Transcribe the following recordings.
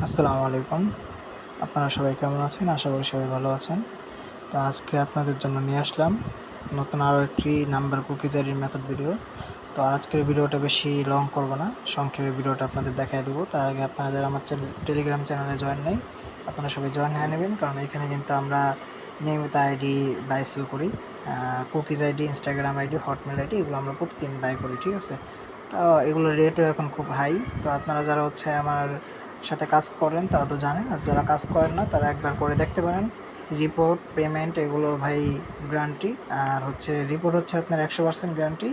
আসসালামু আলাইকুম। আপনারা সবাই কেমন আছেন? আশা করি সবাই ভালো আছেন। তো আজকে আপনাদের জন্য নিয়ে আসলাম নতুন আরও একটি নাম্বার কুকি জারির মেথড ভিডিও। তো আজকের ভিডিওটা বেশি লং করব না, সংক্ষেপে ভিডিওটা আপনাদের দেখায় দেবো। তার আগে আপনারা যারা আমার টেলিগ্রাম চ্যানেলে জয়েন নেই, আপনারা সবাই জয়েন হয়ে নেবেন, কারণ এখানে কিন্তু আমরা নিয়মিত আইডি বাই সেল করি। Cookies ID, Instagram ID, Hotmail ID, এগুলো আমরা প্রতিদিন বাই করি, ঠিক আছে? তো এগুলোর রেটও এখন খুব হাই। তো আপনারা যারা আমার সাথে কাজ করেন তারা তো জানেন, আর যারা কাজ করেন না তারা একবার করে দেখতে পারেন। রিপোর্ট, পেমেন্ট এগুলো ভাই গ্যারান্টি। আর রিপোর্ট হচ্ছে আপনার 100% গ্যারান্টি।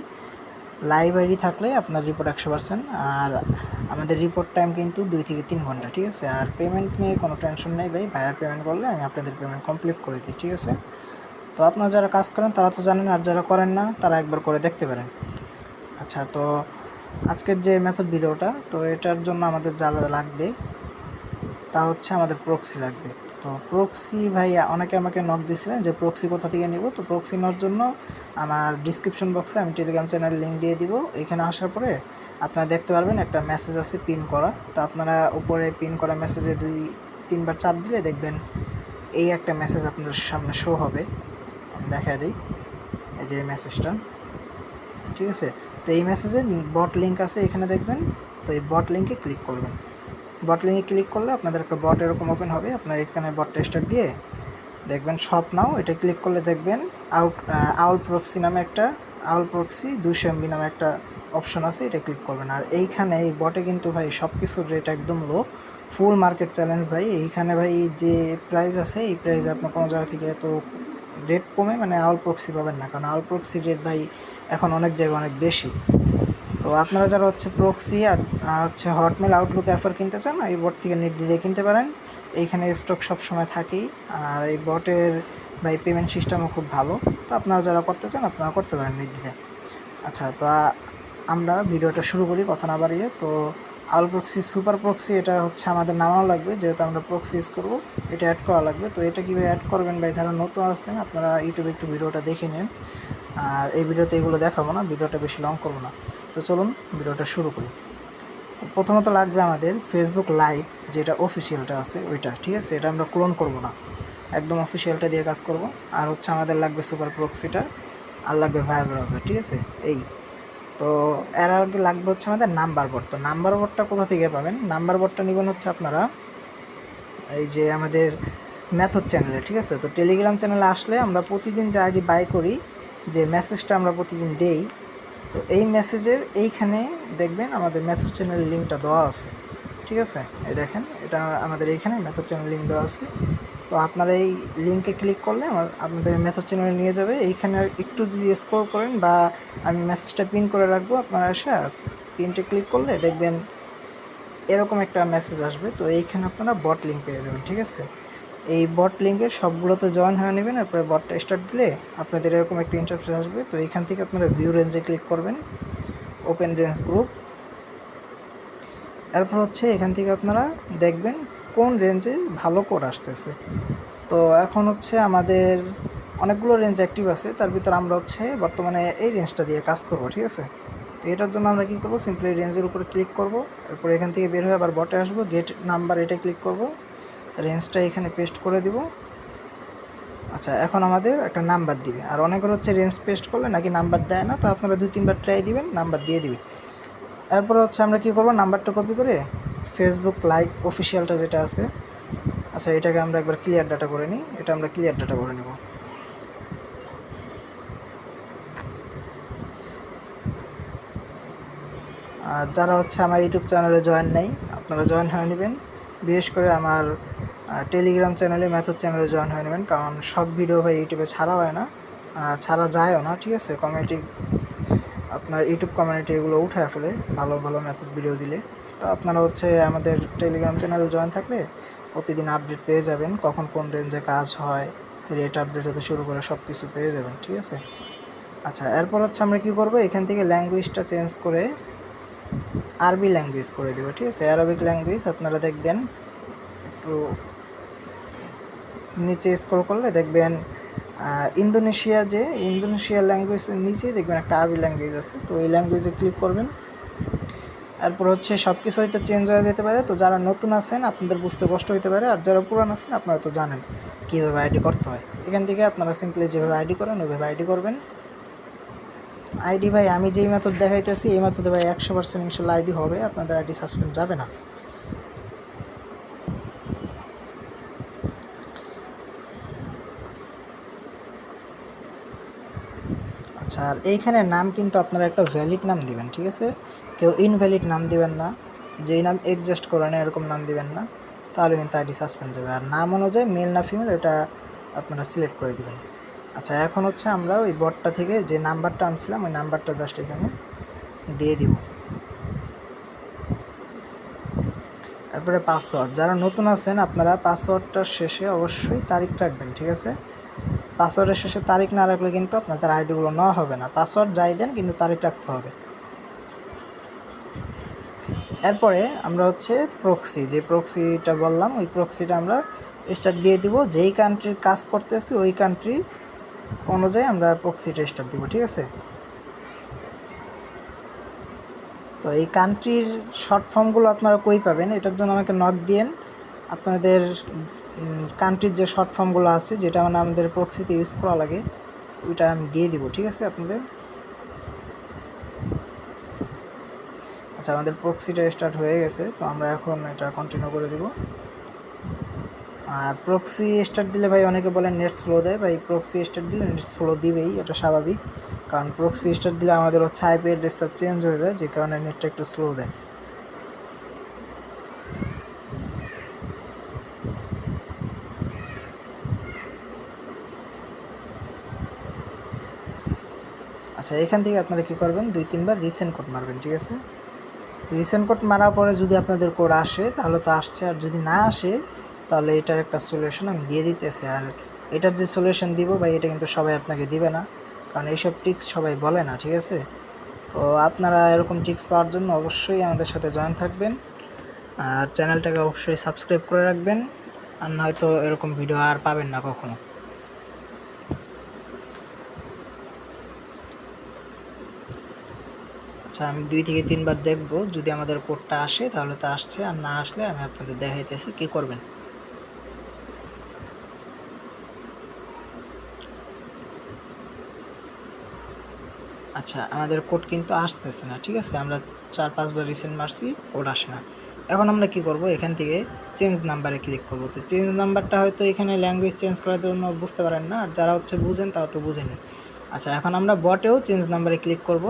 লাইভ আইডি থাকলে আপনার রিপোর্ট 100%। আর আমাদের রিপোর্ট টাইম কিন্তু 2 থেকে 3 ঘন্টা, ঠিক আছে? আর পেমেন্ট নিয়ে কোনো টেনশন নেই ভাই, ভাইয়ার পেমেন্ট করলে আমি আপনাদের পেমেন্ট কমপ্লিট করে দিই, ঠিক আছে? তো আপনারা যারা কাজ করেন তারা তো জানেন, আর যারা করেন না তারা একবার করে দেখতে পারেন। আচ্ছা, তো আজকের যে মেথড ভিডিওটা, তো এটার জন্য আমাদের যা লাগবে তা হচ্ছে আমাদের প্রক্সি লাগবে। তো প্রক্সি ভাই অনেকে আমাকে নক দিয়েছিলেন যে প্রক্সি কোথা থেকে নেব। তো প্রক্সি নেওয়ার জন্য আমার ডিসক্রিপশন বক্সে আমি টেলিগ্রাম চ্যানেল লিঙ্ক দিয়ে দিব। এখানে আসার পরে আপনারা দেখতে পারবেন একটা মেসেজ আছে পিন করা। তো আপনারা উপরে পিন করা মেসেজে 2-3 বার চাপ দিলে দেখবেন এই একটা মেসেজ আপনাদের সামনে শো হবে। আমি দেখা দিই, এই যে এই মেসেজটা, ঠিক আছে? তো এই মেসেজে বট লিঙ্ক আছে, এখানে দেখবেন। তো এই বট লিঙ্কে ক্লিক করবেন। বট লিঙ্কে ক্লিক করলে আপনাদের একটা বট এরকম ওপেন হবে। আপনার এখানে বটটা স্টার্ট দিয়ে দেখবেন শপ নাও, এটা ক্লিক করলে দেখবেন আউল প্রক্সি নামে একটা, আউল প্রক্সি 200 MB নামে একটা অপশন আছে, এটা ক্লিক করবেন। আর এইখানে এই বটে কিন্তু ভাই সব কিছুর রেট একদম লো, ফুল মার্কেট চ্যালেঞ্জ ভাই। এইখানে ভাই যে প্রাইস আছে, এই প্রাইসে আপনার কোনো জায়গা থেকে এত রেট কমে মানে আউল প্রক্সি পাবেন না, কারণ আউল প্রক্সির রেট ভাই এখন অনেক জায়গায় অনেক বেশি। তো আপনারা যারা প্রক্সি আর হটমেল, আউটলুক অ্যাফার কিনতে চান, এই বট থেকে নির্দ্বিধায় কিনতে পারেন। এইখানে স্টক সবসময় থাকেই। আর এই বটের ভাই পেমেন্ট সিস্টেমও খুব ভালো। তো আপনারা যারা করতে চান আপনারা করতে পারেন নির্দ্বিধায়। আচ্ছা, তো আমরা ভিডিওটা শুরু করি কথা না বাড়িয়ে। তো আউল প্রক্সি, সুপার প্রক্সি, এটা আমাদের নামানো লাগবে, যেহেতু আমরা প্রক্সি ইউজ করবো। এটা অ্যাড করা লাগবে। তো এটা কীভাবে অ্যাড করবেন ভাই, যারা নতুন আসছেন আপনারা ইউটিউবে একটু ভিডিওটা দেখে নিন। আর এই ভিডিওতে এগুলো দেখাবো না, ভিডিওটা বেশি লং করবো না। তো চলুন ভিডিওটা শুরু করি। তো প্রথমত লাগবে আমাদের ফেসবুক লাইভ, যেটা অফিসিয়ালটা আছে ওইটা, ঠিক আছে? এটা আমরা ক্লোন করব না, একদম অফিসিয়ালটা দিয়ে কাজ করব। আর আমাদের লাগবে সুপার প্রক্সিটা, আর লাগবে ভায়া ব্রাউজার, ঠিক আছে? এই তো এর আগে লাগবে আমাদের নাম্বার বোর্ড। তো নাম্বার বোর্ডটা কোথা থেকে পাবেন? নাম্বার বোর্ডটা নেবেন আপনারা এই যে আমাদের মেথড চ্যানেলে, ঠিক আছে? তো টেলিগ্রাম চ্যানেলে আসলে আমরা প্রতিদিন যে আইডি বাই করি, যে মেসেজটা আমরা প্রতিদিন দেই, তো এই মেসেজের এইখানে দেখবেন আমাদের মেথড চ্যানেলের লিঙ্কটা দেওয়া আছে, ঠিক আছে? এই দেখেন, এটা আমাদের এইখানে মেথড চ্যানেল লিঙ্ক দেওয়া আছে। তো আপনারা এই লিঙ্কে ক্লিক করলে আপনাদের মেথড চ্যানেলে নিয়ে যাবে। এইখানে একটু যদি স্ক্রল করেন, বা আমি মেসেজটা পিন করে রাখবো, আপনারা এসে পিনটে ক্লিক করলে দেখবেন এরকম একটা মেসেজ আসবে। তো এইখানে আপনারা বট লিঙ্ক পেয়ে যাবেন, ঠিক আছে? এই বট লিঙ্কের সবগুলোতে জয়েন হয়ে নেবেন। এরপরে বটটা স্টার্ট দিলে আপনাদের এরকম একটা ইন্টারফেস আসবে। তো এইখান থেকে আপনারা ভিউ রেঞ্জে ক্লিক করবেন, ওপেন রেঞ্জ গ্রুপ। এরপর এখান থেকে আপনারা দেখবেন কোন রেঞ্জে ভালো কোড আসতেছে। তো এখন আমাদের অনেকগুলো রেঞ্জ অ্যাক্টিভ আছে, তার ভিতর আমরা বর্তমানে এই রেঞ্জটা দিয়ে কাজ করব, ঠিক আছে? তো এটার জন্য আমরা কী করবো, সিম্পলি রেঞ্জের উপরে ক্লিক করব। এরপর এখান থেকে বের হয়ে আবার বটে আসবো, গেট নাম্বার, এটা ক্লিক করব, রেঞ্জটা এখানে পেস্ট করে দিব। আচ্ছা, এখন আমাদের একটা নাম্বার দিবে। আর অনেকের রেঞ্জ পেস্ট করলে নাকি নাম্বার দেয় না, তো আপনারা 2-3 বার ট্রাই দিবেন, নাম্বার দিয়ে দিবে। এরপরে আমরা কী করব, নাম্বারটা কপি করে ফেসবুক লাইভ অফিসিয়ালটা যেটা আছে, আচ্ছা এটাকে আমরা একবার ক্লিয়ার ডাটা করে নিই। এটা আমরা ক্লিয়ার ডাটা করে নেব। আর যারা আমার ইউটিউব চ্যানেলে জয়েন নেই, আপনারা জয়েন হয়ে নেবেন। বিশেষ করে আমার টেলিগ্রাম চ্যানেলে, মেথড চ্যানেলে জয়েন হয়ে নেবেন, কারণ সব ভিডিও ভাই ইউটিউবে ছাড়া হয় না, ছাড়া যায়ও না, ঠিক আছে? কমিউনিটি, আপনার ইউটিউব কমিউনিটি এগুলো উঠায় ফেলে ভালো ভালো মেথড ভিডিও দিলে। তো আপনারা আমাদের টেলিগ্রাম চ্যানেলে জয়েন থাকলে প্রতিদিন আপডেট পেয়ে যাবেন, কখন কোন রেঞ্জে কাজ হয়, রেট আপডেট হতে শুরু করে সব কিছু পেয়ে যাবেন, ঠিক আছে? আচ্ছা, এরপর আমরা কী করব, এখান থেকে ল্যাঙ্গুয়েজটা চেঞ্জ করে আরবি ল্যাঙ্গুয়েজ করে দেবো, ঠিক আছে? Arabic language. আপনারা দেখবেন একটু নিচে স্ক্রল করলে দেখবেন ইন্দোনেশিয়া ল্যাঙ্গুয়েজের নিচে দেখবেন একটা আরবি ল্যাঙ্গুয়েজ আছে। তো এই ল্যাঙ্গুয়েজে ক্লিক করবেন। এরপর হচ্ছে সব কিছু হয়তো চেঞ্জ হয়ে যেতে পারে। তো যারা নতুন আছেন আপনাদের বুঝতে কষ্ট হতে পারে, আর যারা পুরান আছেন আপনারা তো জানেন কীভাবে আইডি করতে হয়। এখান থেকে আপনারা সিম্পলি যেভাবে আইডি করেন ওইভাবে আইডি করবেন। আইডি ভাই আমি যেই মেথড দেখাইতেছি এই মেথডে ভাই 100% ইনশাল্লাহ আইডি হবে, আপনাদের আইডি সাসপেন্ড যাবে না। আচ্ছা, আর এইখানে নাম কিন্তু আপনারা একটা ভ্যালিড নাম দিবেন, ঠিক আছে? কেউ ইনভ্যালিড নাম দিবেন না, যেই নাম এডজাস্ট করে না এরকম নাম দিবেন না, তাহলে কিন্তু আইডি সাসপেন্ড যাবে। আর নাম অনুযায়ী মেল না ফিমেল এটা আপনারা সিলেক্ট করে দিবেন। আচ্ছা, এখন হচ্ছে আমরা ওই বটটা থেকে যে নাম্বারটা আনছিলাম ওই নাম্বারটা জাস্ট এখানে দিয়ে দিব। তারপরে পাসওয়ার্ড, যারা নতুন আছেন আপনারা পাসওয়ার্ডটার শেষে অবশ্যই তারিখ রাখবেন, ঠিক আছে? পাসওয়ার্ডের শেষে তারিখ না রাখলে কিন্তু আপনাদের আইডিগুলো নেওয়া হবে না। পাসওয়ার্ড যাই দেন কিন্তু তারিখ রাখতে হবে। এরপরে আমরা হচ্ছে প্রক্সি, যে প্রক্সিটা বললাম ওই প্রক্সিটা আমরা স্টার্ট দিয়ে দিব। যেই কান্ট্রির কাজ করতেছি ওই কান্ট্রি অনুযায়ী আমরা প্রক্সিটা স্টার্ট দিব, ঠিক আছে? তো এই কান্ট্রির শর্ট ফর্মগুলো আপনারা কই পাবেন এটার জন্য আমাকে নক দিয়েন। আপনাদের কান্ট্রির যে শর্ট ফর্মগুলো আছে যেটা মানে আমাদের প্রক্সিতে ইউজ করা লাগে ওইটা আমি দিয়ে দিব, ঠিক আছে আপনাদের? আচ্ছা, আমাদের প্রক্সিটা স্টার্ট হয়ে গেছে, তো আমরা এখন এটা কন্টিনিউ করে দিব। আর প্রক্সি স্টার্ট দিলে ভাই অনেকে বলেন নেট স্লো দেয়, ভাই প্রক্সি স্টার্ট দিলে নেট স্লো দিবেই, এটা স্বাভাবিক। কারণ প্রক্সি স্টার্ট দিলে আমাদের হচ্ছে আইপি অ্যাড্রেসটা চেঞ্জ হয়ে যায়, যে কারণে নেটটা একটু স্লো দেয়। আচ্ছা, এখান থেকে আপনারা কী করবেন, 2-3 বার রিসেন্ড কোড মারবেন, ঠিক আছে? রিসেন্ট কোড মারার পরে যদি আপনাদের কোড আসে তাহলে তো আসছে, আর যদি না আসে তাহলে এটার একটা সলিউশন আমি দিয়ে দিতেছি। আর এটার যে সলিউশন দিব ভাই এটা কিন্তু সবাই আপনাকে দিবে না, কারণ এইসব ট্রিক্স সবাই বলে না, ঠিক আছে? তো আপনারা এরকম ট্রিক্স পাওয়ার জন্য অবশ্যই আমাদের সাথে জয়েন থাকবেন, আর চ্যানেলটাকে অবশ্যই সাবস্ক্রাইব করে রাখবেন, আর নয়তো এরকম ভিডিও আর পাবেন না কখনো। আচ্ছা, আমি 2-3 বার দেখব, যদি আমাদের কোডটা আসে তাহলে তো আসছে, আর না আসলে আমি আপনাদের দেখাইতেছি কী করবেন। আচ্ছা, আমাদের কোড কিন্তু আসতেছে না, ঠিক আছে? আমরা 4-5 বার রিসেন্ট মারছি, কোড আসে না। এখন আমরা কি করব, এখান থেকে চেঞ্জ নাম্বারে ক্লিক করব। তো চেঞ্জ নাম্বারটা হয়তো এখানে ল্যাঙ্গুয়েজ চেঞ্জ করার জন্য বুঝতে পারেন না, আর যারা হচ্ছে বুঝেন তারা তো বুঝেনি। আচ্ছা, এখন আমরা বটেও চেঞ্জ নাম্বারে ক্লিক করব।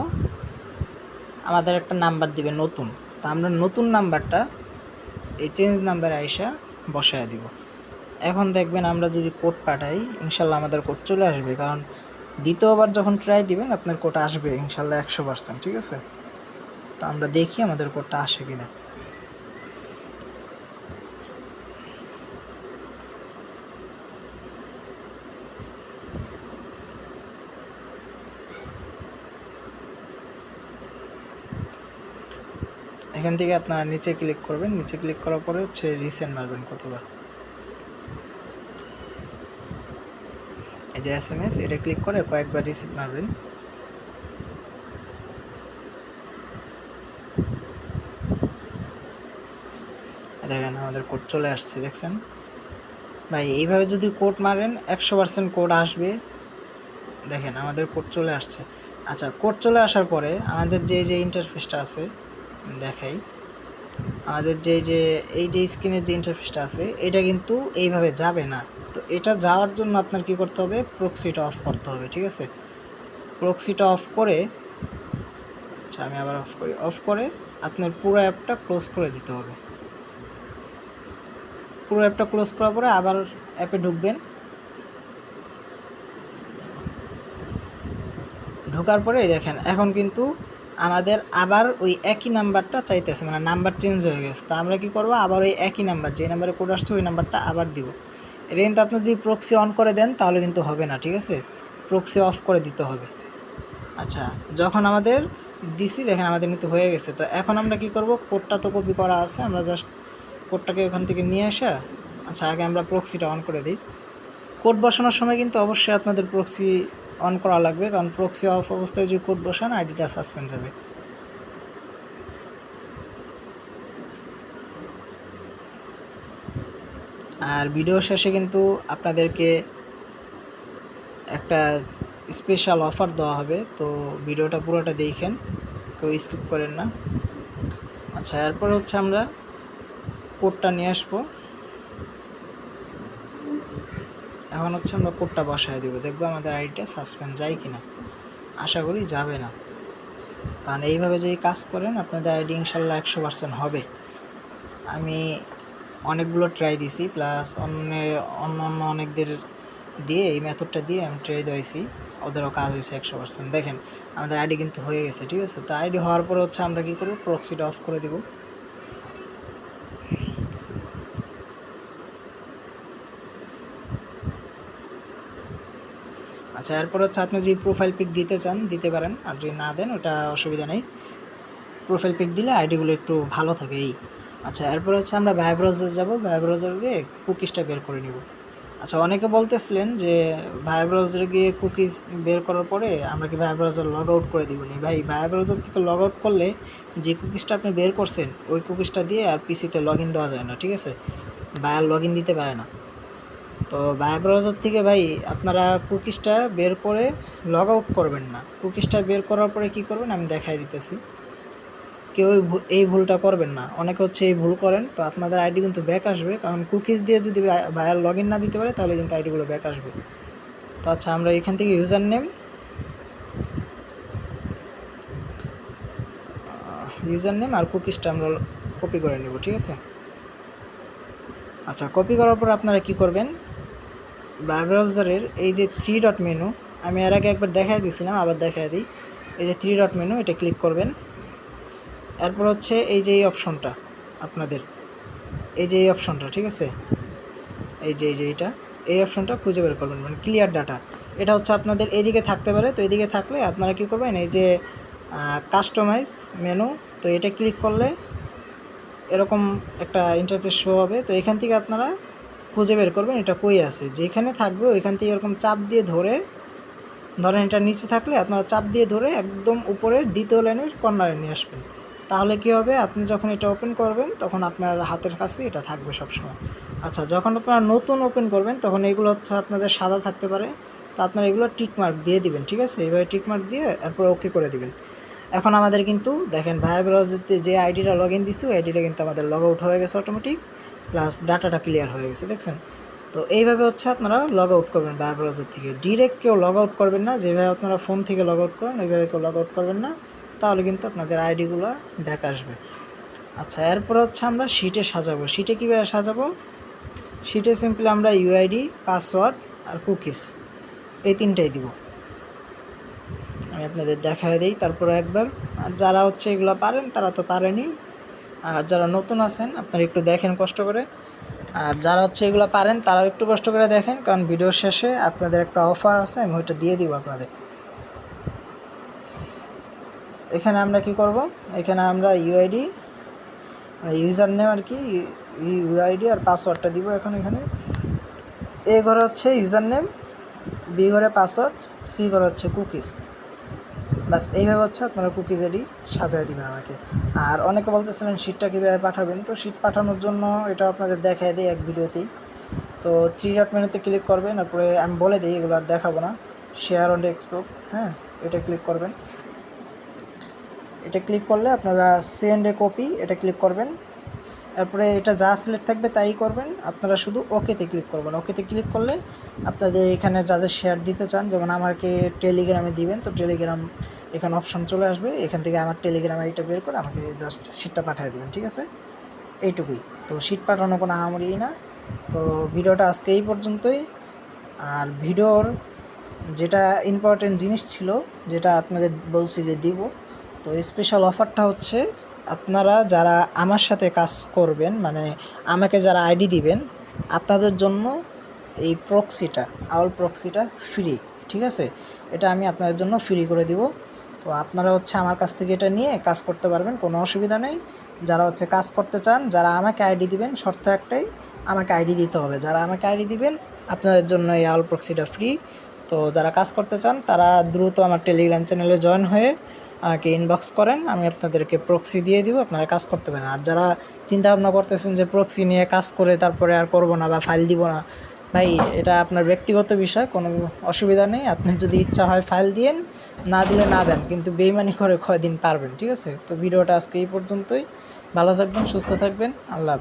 আমাদের একটা নাম্বার দিবে নতুন, তো আমরা নতুন নাম্বারটা এই চেঞ্জ নাম্বারে আইসা বসায় দিব। এখন দেখবেন আমরা যদি কোড পাঠাই ইনশাল্লাহ আমাদের কোড চলে আসবে, কারণ দ্বিতীয়বার যখন ট্রাই দিবেন আপনার কোড আসবে ইনশাল্লাহ 100%, ঠিক আছে? তো আমরা দেখি আমাদের কোডটা আসে কিনা। এখান থেকে আপনারা নিচে ক্লিক করবেন, নিচে ক্লিক করার পরে হচ্ছে রিসেন্ড মারবেন কতবার, এই যে SMS এটা ক্লিক করে কয়েকবার রিসেন্ড মারবেন। দেখেন আমাদের কোড চলে আসছে, দেখছেন ভাই? এইভাবে যদি কোড মারেন 100% কোড আসবে। দেখেন আমাদের কোড চলে আসছে। আচ্ছা, কোড চলে আসার পরে আমাদের যে ইন্টারফেসটা আছে দেখাই, আমাদের এই যে স্ক্রিনের যে ইন্টারফেসটা আছে এটা কিন্তু এইভাবে যাবে না। তো এটা যাওয়ার জন্য আপনার কি করতে হবে, প্রক্সিটা অফ করতে হবে, ঠিক আছে? প্রক্সিটা অফ করে, আচ্ছা আমি আবার অফ করি, অফ করে আপনার পুরো অ্যাপটা ক্লোজ করে দিতে হবে। পুরো অ্যাপটা ক্লোজ করার পরে আবার অ্যাপে ঢুকবেন। ঢোকার পরে দেখেন এখন কিন্তু আমাদের আবার ওই একই নাম্বারটা চাইতেছে, মানে নাম্বার চেঞ্জ হয়ে গেছে। তো আমরা কী করবো, আবার ওই একই নাম্বার যে নাম্বারে কোড আসছে ওই নাম্বারটা আবার দিব। এটা কিন্তু আপনি যদি প্রক্সি অন করে দেন তাহলে কিন্তু হবে না, ঠিক আছে? প্রক্সি অফ করে দিতে হবে। আচ্ছা, যখন আমাদের দিছি দেখেন আমাদের কিন্তু হয়ে গেছে। তো এখন আমরা কি করব, কোডটা তো কপি করা আছে, আমরা জাস্ট কোডটাকে ওখান থেকে নিয়ে আসা। আচ্ছা, আগে আমরা প্রক্সিটা অন করে দিই। কোড বসানোর সময় কিন্তু অবশ্যই আপনাদের প্রক্সি অন করা লাগবে, কারণ প্রক্সি অফ অবস্থায় যদি কোড বসান আইডিটা সাসপেন্ড যাবে। আর ভিডিও শেষে কিন্তু আপনাদেরকে একটা স্পেশাল অফার দেওয়া হবে, তো ভিডিওটা পুরোটা দেখেন, কেউ স্কিপ করেন না। আচ্ছা, এরপর হচ্ছে আমরা কোডটা নিয়ে আসবো। এখন হচ্ছে আমরা কোডটা বসায় দেবো, দেখবো আমাদের আইডিটা সাসপেন্ড যায় কিনা। আশা করি যাবে না, কারণ এইভাবে যদি কাজ করেন আপনাদের আইডি ইনশাল্লাহ 100% হবে। আমি অনেকগুলো ট্রাই দিছি, প্লাস অন্য অনেকদের দিয়ে এই মেথডটা দিয়ে আমি ট্রাই দিয়েছি, ওদেরও কাজ হয়েছে 100%। দেখেন আমাদের আইডি কিন্তু হয়ে গেছে, ঠিক আছে। তো আইডি হওয়ার পরে হচ্ছে আমরা কী করবো, প্রক্সিটা অফ করে দেবো। আচ্ছা, এরপর হচ্ছে আপনি যদি প্রোফাইল পিক দিতে চান দিতে পারেন, আর যদি না দেন ওটা অসুবিধা নেই। প্রোফাইল পিক দিলে আইডিগুলো একটু ভালো থাকে এই। আচ্ছা, এরপর হচ্ছে আমরা বায়ো ব্রাউজার যাবো, বায়ো ব্রাউজার গিয়ে কুকিজটা বের করে নিব। আচ্ছা, অনেকে বলতেছিলেন যে বায়ো ব্রাউজারে গিয়ে কুকিজ বের করার পরে আমরা কি বায়ো ব্রাউজার লগ আউট করে দিব নি? ভাই, বায়ো ব্রাউজার থেকে লগ আউট করলে যে কুকিজটা আপনি বের করছেন ওই কুকিজটা দিয়ে আর পিসিতে লগ ইন দেওয়া যায় না, ঠিক আছে। বায়ার লগ ইন দিতে পারে না। তো বায়ো ব্রাউজার থেকে ভাই আপনারা কুকিজটা বের করে লগ আউট করবেন না। কুকিজটা বের করার পরে কী করবেন আমি দেখাই দিতেছি। কেউ এই ভুলটা করবেন না, অনেকে হচ্ছে এই ভুল করেন। তো আপনাদের আইডি কিন্তু ব্যাক আসবে, কারণ কুকিজ দিয়ে যদি বায়ার লগ ইন না দিতে পারে তাহলে কিন্তু আইডিগুলো ব্যাক আসবে। তো আচ্ছা, আমরা এখান থেকে ইউজার নেম আর কুকিজটা আমরা কপি করে নেব, ঠিক আছে। আচ্ছা, কপি করার পর আপনারা কি করবেন, বায়ো ব্রাউজারের এই যে 3 ডট মেনু, আমি এর আগে একবার দেখাই দিয়েছিলাম, আবার দেখাই দিই। এই যে 3 ডট মেনু, এটা ক্লিক করবেন। এরপর হচ্ছে এই যে এই অপশনটা, আপনাদের এই যে এই অপশনটা, ঠিক আছে, এই যে এইটা, এই অপশনটা খুঁজে বের করবেন, মানে ক্লিয়ার ডাটা। এটা হচ্ছে আপনাদের এইদিকে থাকতে পারে। তো এইদিকে থাকলে আপনারা কী করবেন, এই যে কাস্টমাইজ মেনু, তো এটা ক্লিক করলে এরকম একটা ইন্টারফেস শো হবে। তো এখান থেকে আপনারা খুঁজে বের করবেন এটা কই আছে, যেখানে থাকবে ওইখান থেকে এরকম চাপ দিয়ে ধরেন এটা নিচে থাকলে আপনারা চাপ দিয়ে ধরে একদম উপরের দ্বিতীয় লাইনের কর্নারে নিয়ে আসবেন। তাহলে কী হবে, আপনি যখন এটা ওপেন করবেন তখন আপনার হাতের কাছে এটা থাকবে সবসময়। আচ্ছা, যখন আপনারা নতুন ওপেন করবেন তখন এগুলো হচ্ছে আপনাদের সাদা থাকতে পারে, তো আপনারা এগুলো টিকমার্ক দিয়ে দিবেন, ঠিক আছে। এইভাবে টিকমার্ক দিয়ে এরপর ওকে করে দিবেন। এখন আমাদের কিন্তু দেখেন বায়ো ব্রাউজারতে যে আইডিটা লগ ইন দিচ্ছি ওই আইডিটা কিন্তু আমাদের লগ আউট হয়ে গেছে অটোমেটিক, প্লাস ডাটাটা ক্লিয়ার হয়ে গেছে, দেখছেন। তো এইভাবে হচ্ছে আপনারা লগ আউট করবেন বায়ো ব্রাউজার থেকে। ডিরেক্ট কেউ লগ আউট করবেন না, যেভাবে আপনারা ফোন থেকে লগ আউট করেন ওইভাবে কেউ লগ আউট করবেন না, তাহলে কিন্তু আপনাদের আইডিগুলো ব্যাক আসবে। আচ্ছা, এরপর হচ্ছে আমরা শিটে সাজাবো। শিটে কীভাবে সাজাবো, শিটে সিম্পলি আমরা ইউআইডি, পাসওয়ার্ড আর কুকিজ এই তিনটাই দিব। আমি আপনাদের দেখায় দিই তারপরে একবার। আর যারা হচ্ছে এগুলো পারেন তারা তো পারেনি, আর যারা নতুন আছেন আপনারা একটু দেখেন কষ্ট করে, আর যারা হচ্ছে এগুলো পারেন তারাও একটু কষ্ট করে দেখেন, কারণ ভিডিওর শেষে আপনাদের একটা অফার আছে, আমি ওইটা দিয়ে দিব আপনাদের। এখানে আমরা কি করব, এখানে আমরা ইউআইডি ইউজার নেম আর কি, ইউআইডি আর পাসওয়ার্ডটা দিব। এখন এখানে এ ঘরে হচ্ছে ইউজার নেম, বি ঘরে পাসওয়ার্ড, সি ঘরে হচ্ছে কুকিজ। বাস এইভাবে হচ্ছে আপনারা কুকিজ আইডি সাজায় দিবেন আমাকে। আর অনেকে বলতেছিলেন শিটটা কীভাবে পাঠাবেন, তো শিট পাঠানোর জন্য এটা আপনাদের দেখায় দিই এক ভিডিওতেই। তো 3 ডট মেনুতে ক্লিক করবেন, তারপরে আমি বলে দিই, এগুলো আর দেখাবো না। শেয়ার অন ডেস্কটপ, হ্যাঁ, এটা ক্লিক করবেন। এটা ক্লিক করলে আপনারা সেন্ড এ কপি এটা ক্লিক করবেন। তারপরে এটা যা সিলেক্ট থাকবে তাই করবেন, আপনারা শুধু ওকেতে ক্লিক করবেন। ওকেতে ক্লিক করলে আপনাদের এখানে যাদের শেয়ার দিতে চান, যেমন আমাকে টেলিগ্রামে দিবেন, তো টেলিগ্রাম এখানে অপশন চলে আসবে, এখান থেকে আমার টেলিগ্রাম আইডিটা বের করে আমাকে জাস্ট শিটটা পাঠিয়ে দেবেন, ঠিক আছে। এইটুকুই, তো শিট পাঠানো কোনো আহামরি না। তো ভিডিওটা আজকে এই পর্যন্তই। আর ভিডিওর যেটা ইম্পর্টেন্ট জিনিস ছিল, যেটা আপনাদের বলছি যে দিব, তো স্পেশাল অফারটা হচ্ছে আপনারা যারা আমার সাথে কাজ করবেন, মানে আমাকে যারা আইডি দিবেন, আপনাদের জন্য এই প্রক্সিটা, আউল প্রক্সিটা ফ্রি, ঠিক আছে। এটা আমি আপনাদের জন্য ফ্রি করে দিব। তো আপনারা হচ্ছে আমার কাছ থেকে এটা নিয়ে কাজ করতে পারবেন, কোনো অসুবিধা নেই। যারা হচ্ছে কাজ করতে চান, যারা আমাকে আইডি দিবেন, শর্ত একটাই, আমাকে আইডি দিতে হবে। যারা আমাকে আইডি দিবেন আপনাদের জন্য এই আউল প্রক্সিটা ফ্রি। তো যারা কাজ করতে চান তারা দ্রুত আমার টেলিগ্রাম চ্যানেলে জয়েন হয়ে আমাকে ইনবক্স করেন, আমি আপনাদেরকে প্রক্সি দিয়ে দিব, আপনারা কাজ করতে পারেন। আর যারা চিন্তা ভাবনা করতেছেন যে প্রক্সি নিয়ে কাজ করে তারপরে আর করব না বা ফাইল দিব না, ভাই এটা আপনার ব্যক্তিগত বিষয়, কোনো অসুবিধা নেই। আপনার যদি ইচ্ছা হয় ফাইল দিয়েন, না দিলে না দেন, কিন্তু বেইমানি করে কয়দিন পারবেন, ঠিক আছে? তো ভিডিওটা আজকে এই পর্যন্তই। ভালো থাকবেন, সুস্থ থাকবেন, আল্লাহ হাফেজ।